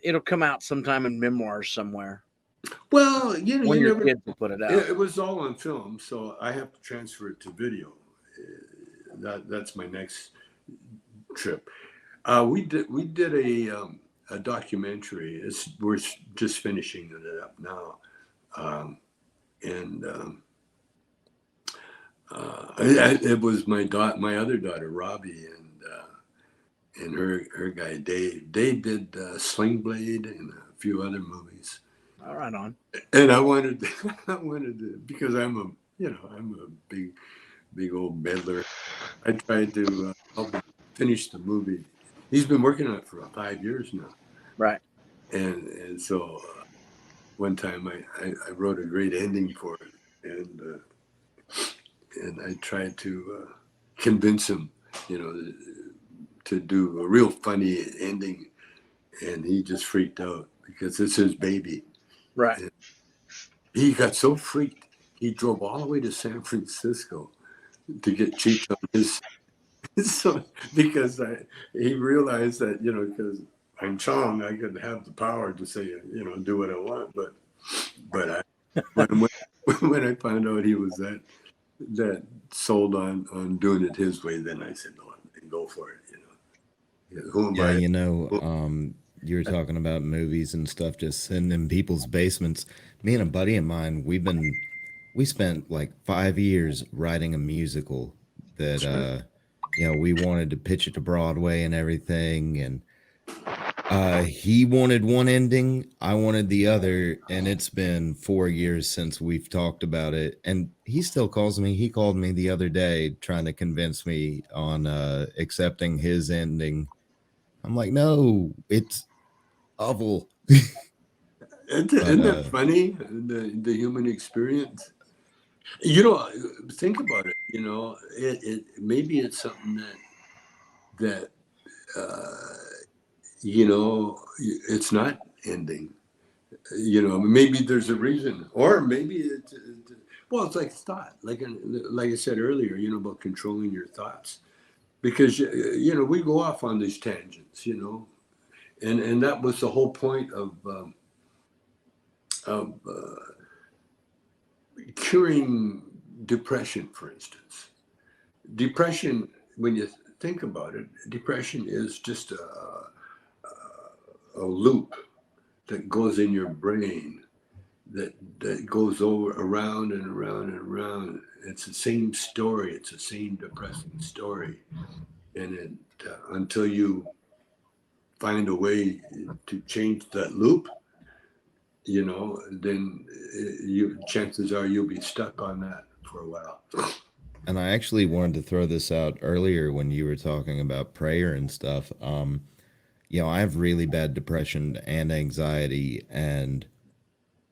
It'll come out sometime in memoirs somewhere. well, you know, When you your never. kids will put it out. It was all on film, so I have to transfer it to video. That's my next trip. We did a documentary. We're just finishing it up now, and it was my other daughter Robbie, and her guy Dave. Dave did Sling Blade and a few other movies. All right, on. And I wanted to, because I'm a big old meddler. I tried to help him finish the movie. He's been working on it for 5 years now. Right. And so one time I wrote a great ending for it, and I tried to convince him, you know, to do a real funny ending, and he just freaked out because it's his baby. Right. And he got so freaked, he drove all the way to San Francisco to get cheap on his. So because he realized that, you know, because I'm Chong, I could have the power to say, you know, do what I want, but when I found out he was that sold on doing it his way, then I said, no, go for it, you know. Who am Yeah, I? you know, you were talking about movies and stuff just sitting in people's basements. Me and a buddy of mine, we spent like 5 years writing a musical that you know, we wanted to pitch it to Broadway and everything, and he wanted one ending, I wanted the other, and it's been 4 years since we've talked about it, and he still calls me. He called me the other day trying to convince me on accepting his ending. I'm like, no, it's awful. Isn't that funny? The human experience. You know, think about it. You know, it maybe it's something that you know, it's not ending. You know, maybe there's a reason, or maybe well, it's like thought, like I said earlier, you know, about controlling your thoughts, because you know, we go off on these tangents, you know, and that was the whole point of curing depression, for instance. Depression, when you think about it, depression is just a loop that goes in your brain that goes over around and around and around. It's the same story. It's the same depressing story, and until you find a way to change that loop, you know, then chances are you'll be stuck on that for a while. And I actually wanted to throw this out earlier when you were talking about prayer and stuff. You know, I have really bad depression and anxiety, and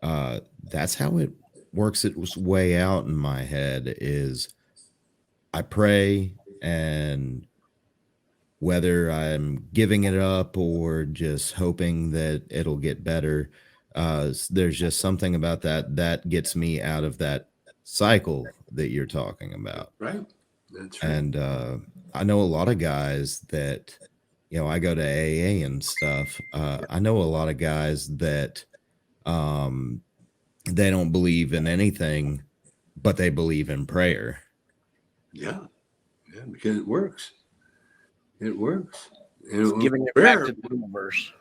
that's how it works its way out in my head is I pray, and whether I'm giving it up or just hoping that it'll get better, there's just something about that gets me out of that cycle that you're talking about. Right. That's right. And I know a lot of guys that, you know, I go to AA and stuff. I know a lot of guys that they don't believe in anything, but they believe in prayer. Yeah, because it works. It works. It's giving it back to the universe.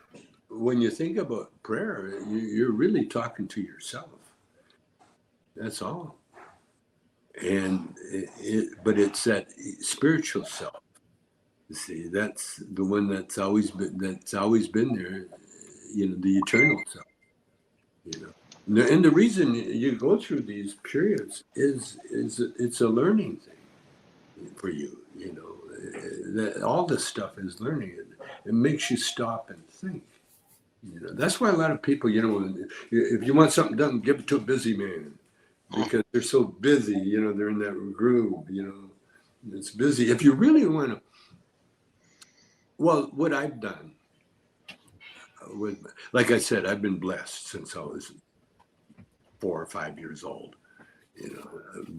When you think about prayer, you're really talking to yourself. That's all. And but it's that spiritual self. You see, that's the one that's always been there. You know, the eternal self. You know, and the reason you go through these periods is it's a learning thing for you. You know, that all this stuff is learning. It makes you stop and think. You know, that's why a lot of people, you know, if you want something done, give it to a busy man, because they're so busy. You know, they're in that groove. You know, it's busy. If you really want to, well, what I've done like I said, I've been blessed since I was 4 or 5 years old.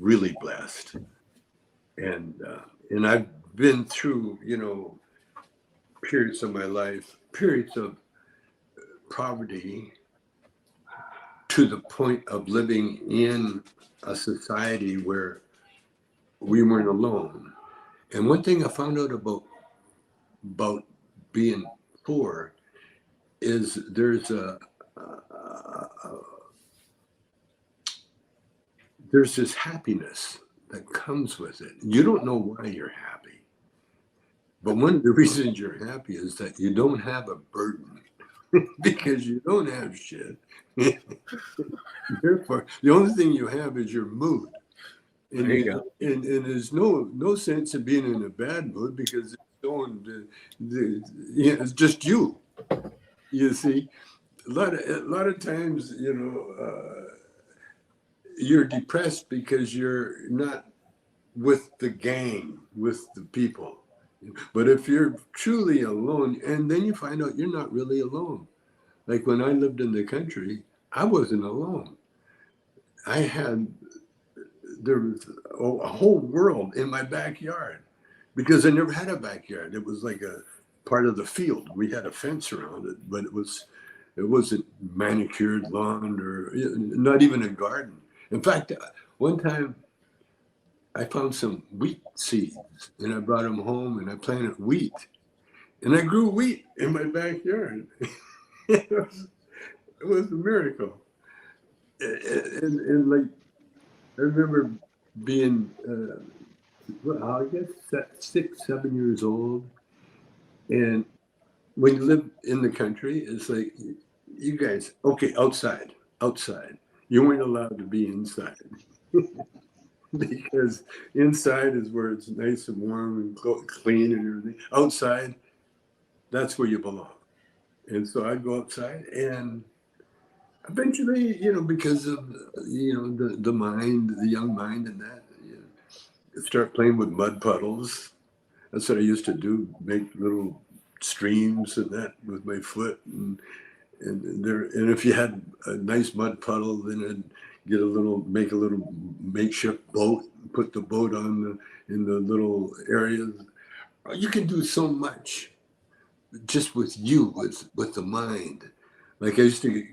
Really blessed, and I've been through periods of my life, periods of poverty, to the point of living in a society where we weren't alone. And one thing I found out about being poor is there's this happiness that comes with it. You don't know why you're happy, but one of the reasons you're happy is that you don't have a burden because you don't have shit. Therefore, the only thing you have is your mood. And, There you go. And there's no sense in being in a bad mood because it's just you. You see, a lot of times, you're depressed because you're not with the gang, with the people. But if you're truly alone, and then you find out you're not really alone. Like when I lived in the country, I wasn't alone. There was a whole world in my backyard because I never had a backyard. It was like a part of the field. We had a fence around it, but it wasn't manicured lawn or not even a garden. In fact, one time I found some wheat seeds and I brought them home and I planted wheat and I grew wheat in my backyard. It was a miracle. And like, I remember being, I guess 6, 7 years old. And when you live in the country, it's like, you guys, okay, outside. You weren't allowed to be inside. Because inside is where it's nice and warm and clean and everything. Outside, that's where you belong. And so I'd go outside and eventually, because of, the mind, the young mind and that, start playing with mud puddles. That's what I used to do, make little streams and that with my foot. And if you had a nice mud puddle, then I'd make a little makeshift boat, put the boat in the little areas. You can do so much just with with the mind. Like I used to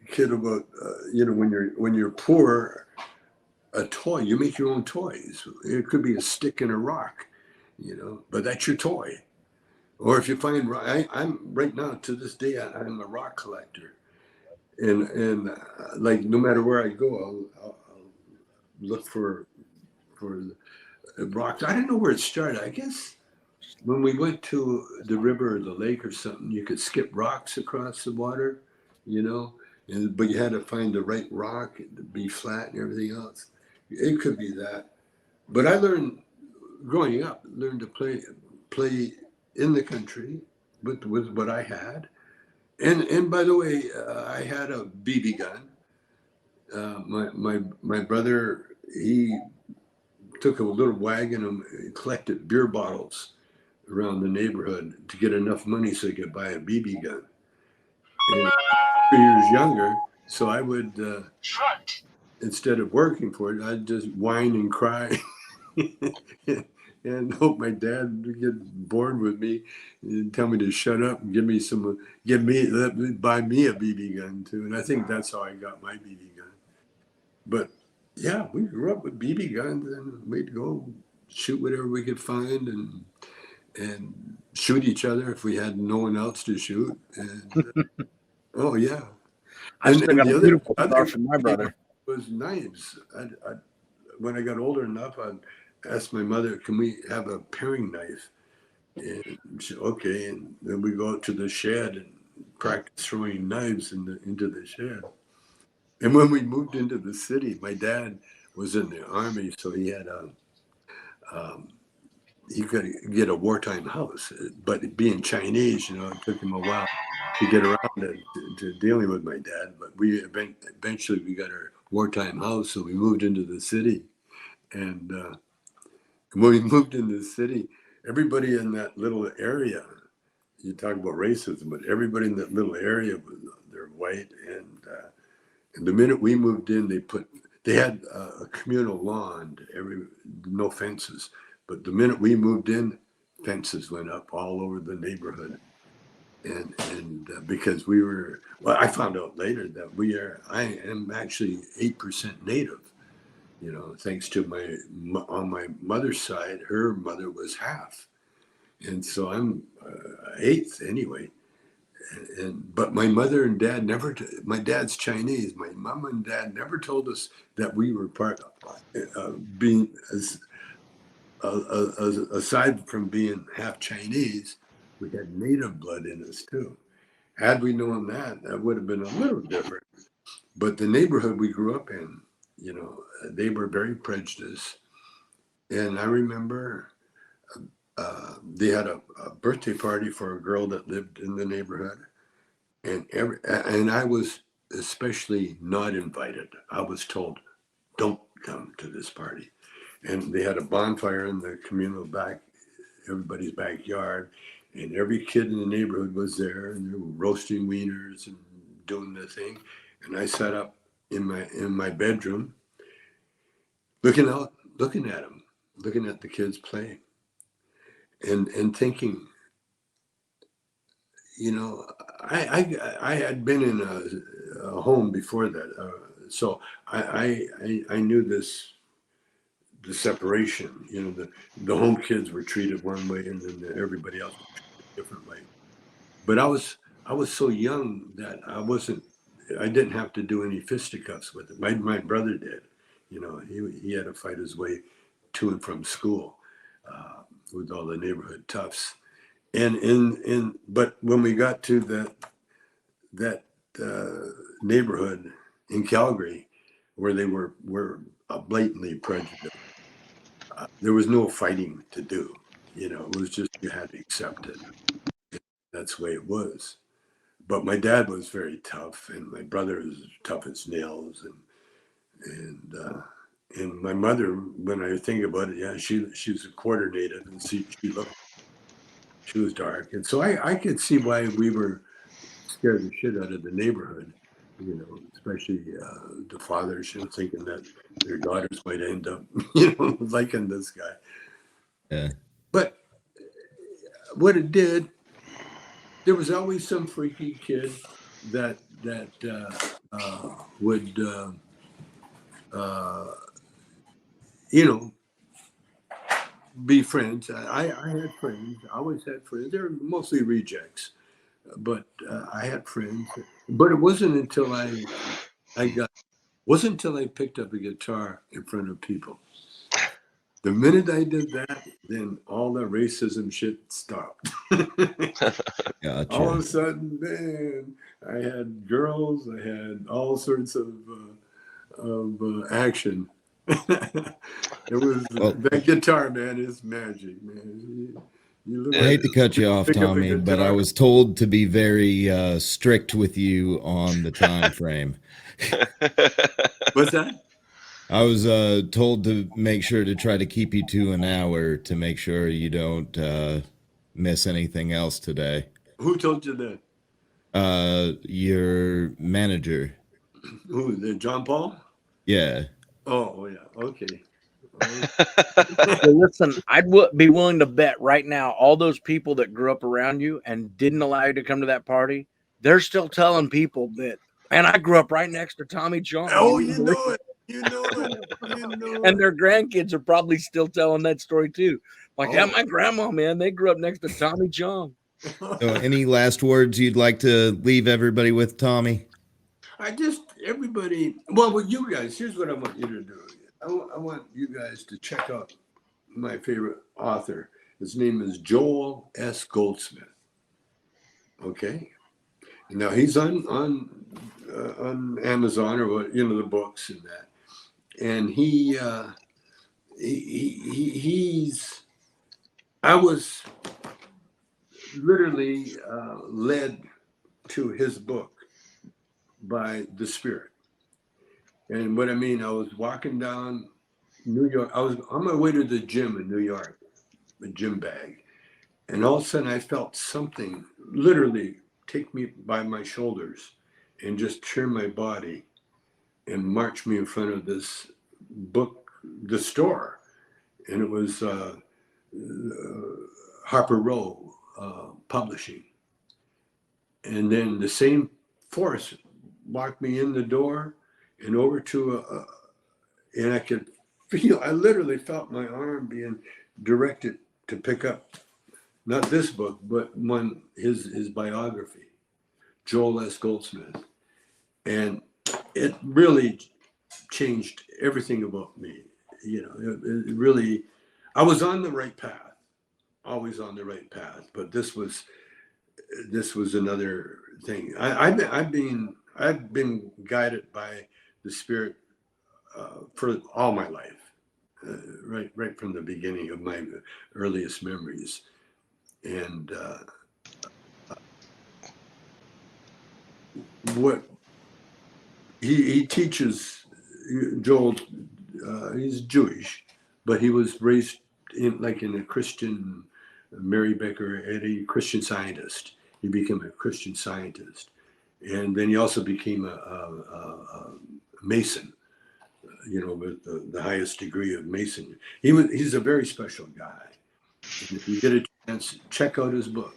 kid about, when you're poor, a toy, you make your own toys. It could be a stick and a rock, but that's your toy. Or if you find, I'm right now to this day, I'm a rock collector. And like, no matter where I go, I'll look for rocks. I don't know where it started. I guess when we went to the river or the lake or something, you could skip rocks across the water, but you had to find the right rock to be flat and everything else. It could be that. But I learned growing up, to play in the country with what I had. And by the way, I had a BB gun. My brother, he took a little wagon and collected beer bottles around the neighborhood to get enough money so he could buy a BB gun. And 3 years younger, so I would, instead of working for it, I'd just whine and cry and hope my dad would get bored with me and tell me to shut up and buy me a BB gun too. And I think that's how I got my BB gun. But yeah, we grew up with BB guns and we'd go shoot whatever we could find and shoot each other if we had no one else to shoot. And oh yeah. I still got a beautiful scar from my brother. Was knives. When I got older enough, I'd ask my mother, "Can we have a paring knife?" And she said, "Okay." And then we go out to the shed and practice throwing knives into the shed. And when we moved into the city, my dad was in the army, so he had he could get a wartime house. But being Chinese, it took him a while to get around to dealing with my dad. But we eventually got our wartime house, so we moved into the city. And when we moved into the city, everybody in that little area, you talk about racism, but everybody in that little area they're white, and the minute we moved in, they had a communal lawn, no fences, but the minute we moved in, fences went up all over the neighborhood, and because I found out later that I am actually 8% Native, thanks to on my mother's side, her mother was half. And so I'm eighth anyway. But my mother and dad my dad's Chinese. My mom and dad never told us that we were part of being, aside from being half Chinese, we had native blood in us too. Had we known that would have been a little different. But the neighborhood we grew up in, they were very prejudiced. And I remember they had a birthday party for a girl that lived in the neighborhood, and I was especially not invited. I was told, "Don't come to this party." And they had a bonfire in the communal everybody's backyard, and every kid in the neighborhood was there, and they were roasting wieners and doing the thing. And I sat up in my bedroom, looking at them, looking at the kids play. And thinking, I had been in a home before that, so I knew the separation. The home kids were treated one way, and then everybody else was treated a different way. But I was so young that I didn't have to do any fisticuffs with it. My brother did. He had to fight his way to and from school. With all the neighborhood toughs, but when we got to that neighborhood in Calgary, where they were blatantly prejudiced, there was no fighting to do. It was just you had to accept it. That's the way it was. But my dad was very tough, and my brother was tough as nails, and my mother, when I think about it, yeah, she was a quarter native, and she was dark. And so I could see why we were scared the shit out of the neighborhood, especially the fathers, thinking that their daughters might end up, liking this guy. Yeah. But what it did, there was always some freaky kid that would, be friends. I had friends. I always had friends. They were mostly rejects, but I had friends. But it wasn't until wasn't until I picked up a guitar in front of people. The minute I did that, then all the racism shit stopped. Gotcha. All of a sudden, man, I had girls. I had all sorts of action. It was that guitar, man, is magic, man. I hate to cut you off, Tommy, but I was told to be very strict with you on the time frame. What's that? I was told to make sure to try to keep you to an hour to make sure you don't miss anything else today. Who told you that? Your manager. Who? The John Paul? Yeah. Oh yeah. Okay. Well, listen, I'd be willing to bet right now all those people that grew up around you and didn't allow you to come to that party, they're still telling people that, man, I grew up right next to Tommy Chong. Oh, you know it. You know it. And their grandkids are probably still telling that story too. Like, yeah, my grandma, man, they grew up next to Tommy Chong. So any last words you'd like to leave everybody with, Tommy? Well, with you guys, here's what I want you to do. I want you guys to check out my favorite author. His name is Joel S. Goldsmith. Okay, now he's on Amazon or what, the books and that, and I was literally led to his book by the Spirit. And what I mean, I was walking down New York. I was on my way to the gym in New York, a gym bag. And all of a sudden I felt something literally take me by my shoulders and just turn my body and march me in front of this book, the store. And it was Harper Row Publishing. And then the same force walked me in the door and over to and I could feel, I literally felt my arm being directed to pick up, not this book, but his biography, Joel S. Goldsmith. And it really changed everything about me. You know, it really, I was on the right path, always on the right path, but this was another thing. I've been guided by the Spirit for all my life, right from the beginning of my earliest memories. And what he teaches, Joel, he's Jewish, but he was raised in a Christian, Mary Baker Eddy, Christian Scientist. He became a Christian Scientist. And then he also became a Mason, with the highest degree of Masonry. He's a very special guy. And if you get a chance, check out his book.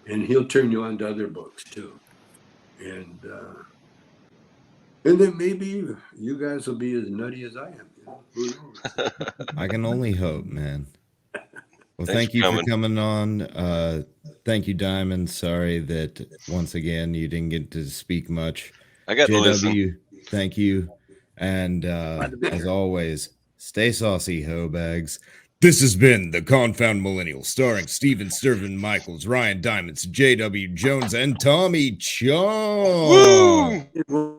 And he'll turn you on to other books too. And then maybe you guys will be as nutty as I am. Who knows? I can only hope, man. Well, Thanks thank for you for coming. coming on. Thank you, Diamondz. Sorry that once again you didn't get to speak much. I got to listen. JW, thank you. And Glad to be as here. always, stay saucy, hoe bags. This has been the Confound Millennial, starring Steven Stirvin Michaels, Ryan Diamondz, JW Jones, and Tommy Chong. Woo!